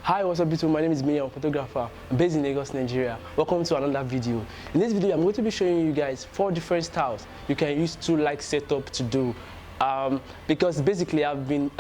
Hi, what's up people? My name is Mia, I'm a photographer. I'm based in Lagos, Nigeria. Welcome to another video. In this video, I'm going to be showing you guys 4 different styles you can use to light setup to do. Because basically I've been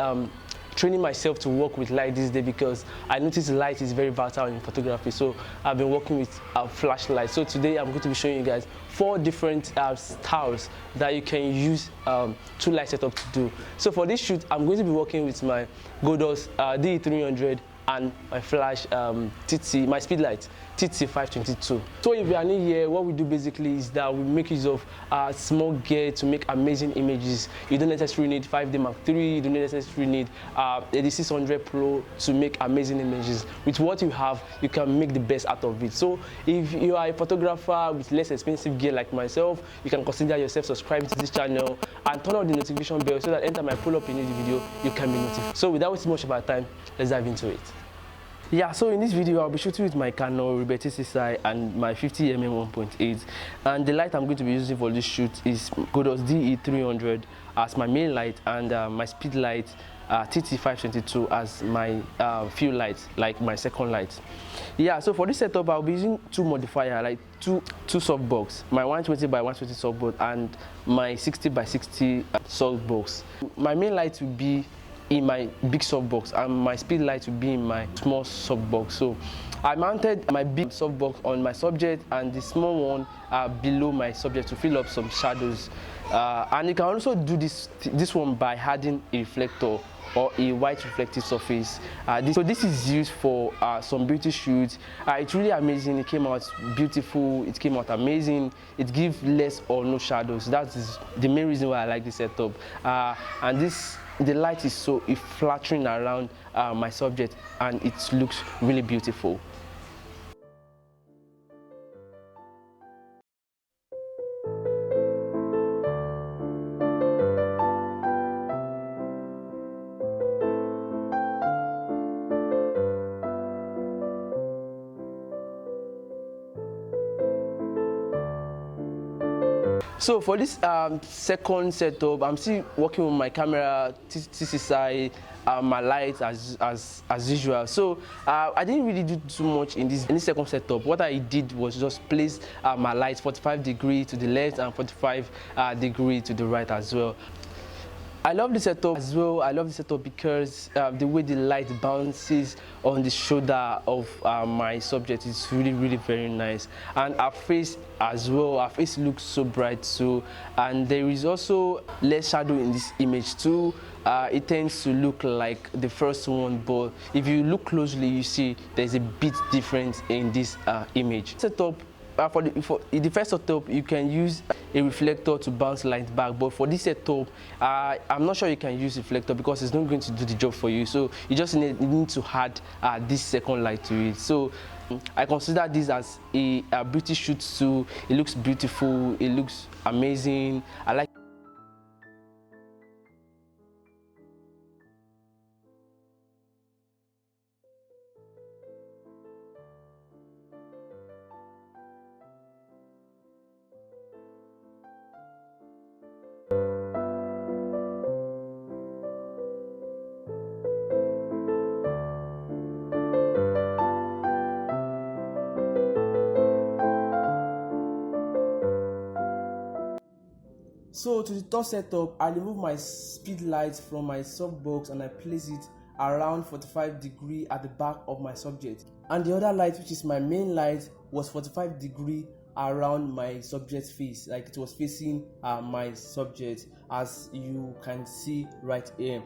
training myself to work with light this day because I noticed light is very versatile in photography. So I've been working with flashlight. So today I'm going to be showing you guys 4 different styles that you can use to light setup to do. So for this shoot, I'm going to be working with my Godox DE300 and my flash my Speedlight TT522. So if you are new here, what we do basically is that we make use of small gear to make amazing images. You don't necessarily need 5D Mark III, you don't necessarily need 8600 Pro to make amazing images. With what you have, you can make the best out of it. So if you are a photographer with less expensive gear like myself, you can consider yourself subscribing to this channel and turn on the notification bell so that anytime I pull up a new video, you can be notified. So without wasting much of our time, let's dive into it. Yeah, so in this video I'll be shooting with my Canon Rebel TCI and my 50mm 1.8, and the light I'm going to be using for this shoot is Godox DE300 as my main light and my Speedlight TT522 as my field light, like my second light. Yeah, so for this setup I'll be using 2 modifiers, like two softbox, my 120 by 120 softbox and my 60 by 60 softbox. My main light will be in my big softbox and my Speedlight will be in my small softbox. So I mounted my big softbox on my subject and the small one below my subject to fill up some shadows. And you can also do this one by adding a reflector or a white reflective surface. So this is used for some beauty shoots. It's really amazing. It came out beautiful. It came out amazing. It gives less or no shadows. That is the main reason why I like this setup. And the light is so flattering around my subject and it looks really beautiful. So for this second setup, I'm still working with my camera, TCI, my lights as usual. So I didn't really do too much in this second setup. What I did was just place my lights 45 degrees to the left and 45 degrees to the right as well. I love the setup as well. I love the setup because the way the light bounces on the shoulder of my subject is really very nice, and our face as well. Our face looks so bright too, and there is also less shadow in this image too. It tends to look like the first one, but if you look closely, you see there's a bit difference in this image. Setup. For the first setup, you can use a reflector to bounce light back, but for this setup, I'm not sure you can use reflector because it's not going to do the job for you. So you just need to add this second light to it. So I consider this as a beauty shoot too. It looks beautiful. It looks amazing. I like. So to the third setup, I remove my Speedlight from my softbox and I place it around 45 degrees at the back of my subject. And the other light, which is my main light, was 45 degrees around my subject's face, like it was facing my subject, as you can see right here.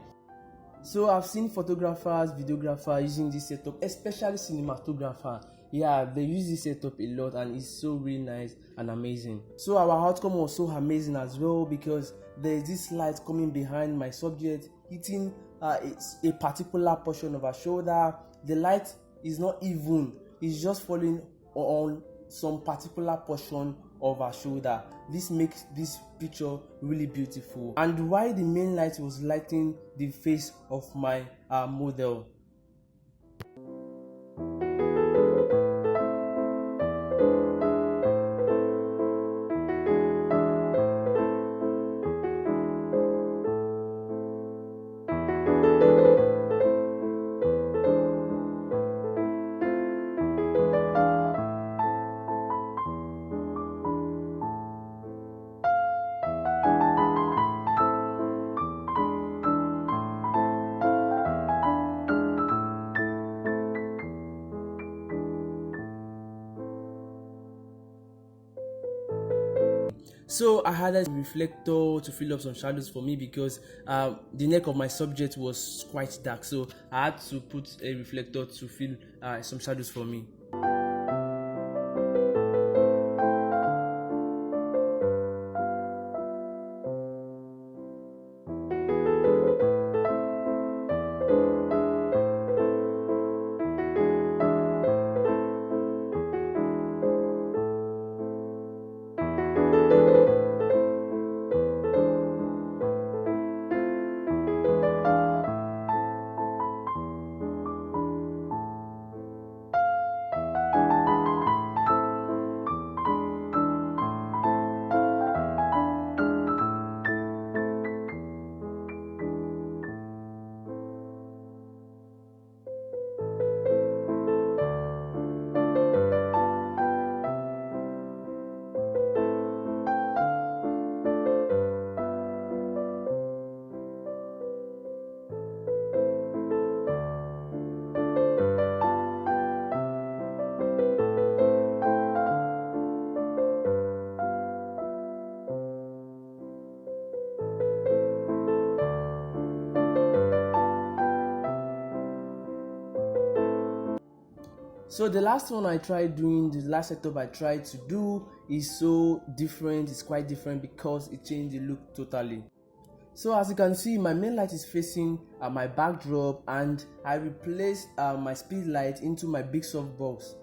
So I've seen photographers, videographers using this setup, especially cinematographer. Yeah, they use this setup a lot and it's so really nice and amazing. So our outcome was so amazing as well because there's this light coming behind my subject, hitting a particular portion of her shoulder. The light is not even, it's just falling on some particular portion of her shoulder. This makes this picture really beautiful. And why the main light was lighting the face of my model. So I had a reflector to fill up some shadows for me because the neck of my subject was quite dark, so I had to put a reflector to fill some shadows for me. So the last setup I tried to do is so different. It's quite different because it changed the look totally. So as you can see, my main light is facing my backdrop, and I replaced my speed light into my big softbox.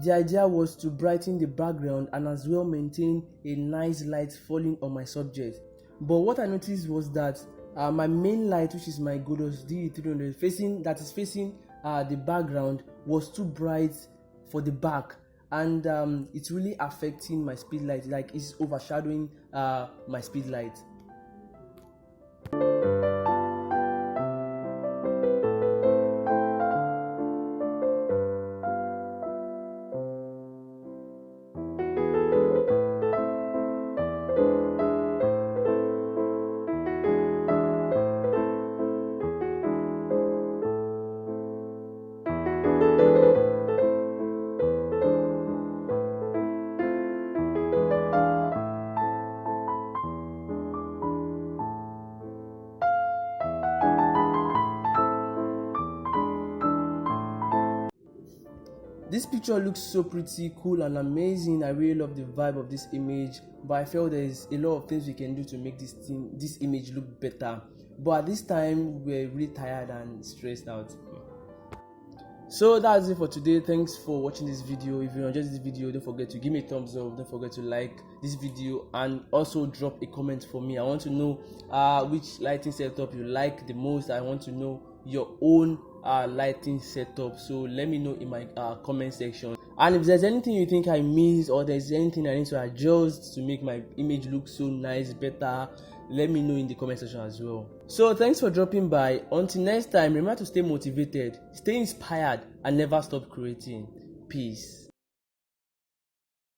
The idea was to brighten the background and as well maintain a nice light falling on my subject. But what I noticed was that my main light, which is my Godox D300 facing the background, was too bright for the back, and it's really affecting my speed light, like it's overshadowing my speed light. This picture looks so pretty cool and amazing. I really love the vibe of this image, but I felt there's a lot of things we can do to make this image look better. But at this time, we're really tired and stressed out. So that's it for today. Thanks for watching this video. If you enjoyed this video, don't forget to give me a thumbs up, don't forget to like this video, and also drop a comment for me. I want to know which lighting setup you like the most. I want to know your own lighting setup, so let me know in my comment section. And if there's anything you think I missed, or there's anything I need to adjust to make my image look so nice, better, let me know in the comment section as well. So thanks for dropping by. Until next time, remember to stay motivated, stay inspired, and never stop creating. Peace.